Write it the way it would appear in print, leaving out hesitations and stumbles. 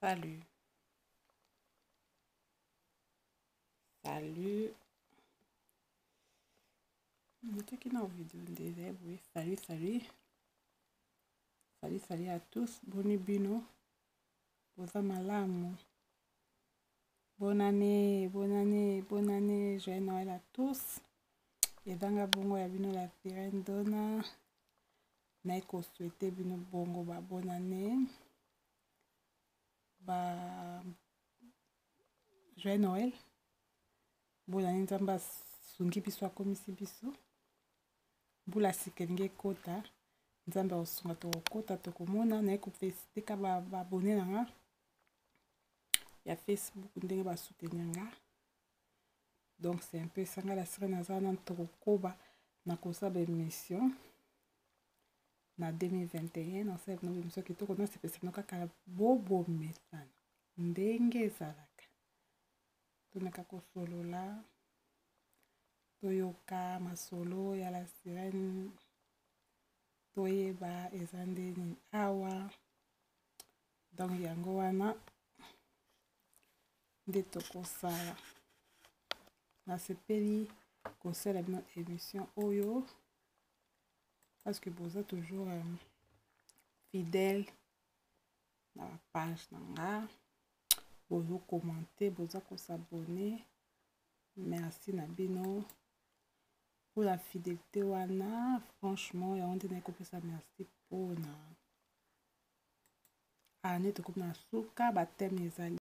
Salut. Salut. Qui dans vidéo déjà, oui. Salut, salut. Salut, salut à tous. Boni bino. Boza malamu. Bonne année, bonne année, bonne année. Joyeux Noël à tous. Ezanga bongo ya bino la sirène dona. Naiko souhaiter bino bongo ba bonne année. Ba Joyeux Noël. Bonne année nzamba sungi biso akomisi biso. Mbula sikelingi ekota. Nzambe osunga tokokota tokomona naye kopesiteka babone na nga ya Facebook ndenge basoutenir nga. Donc c'est un peu sanga la sirène naza na tokokoba na kosaba émission na 2021 na sebe na émission kitoko na sepesana kaka bobo mesana ndenge ezalaka tonaka kosolola toyoka masolo ya la sirène toyeba eza ndeni awa. Donc yango wana nde tokosala nasepeli kosala bino émission oyo parce que boza toujours fidèle na page na nga, bozo commenter, boza kosabone. Merci na bino pour la fidélité wana, franchement ya onde na kopesa merci pour na année to comme na suka ba thème ezali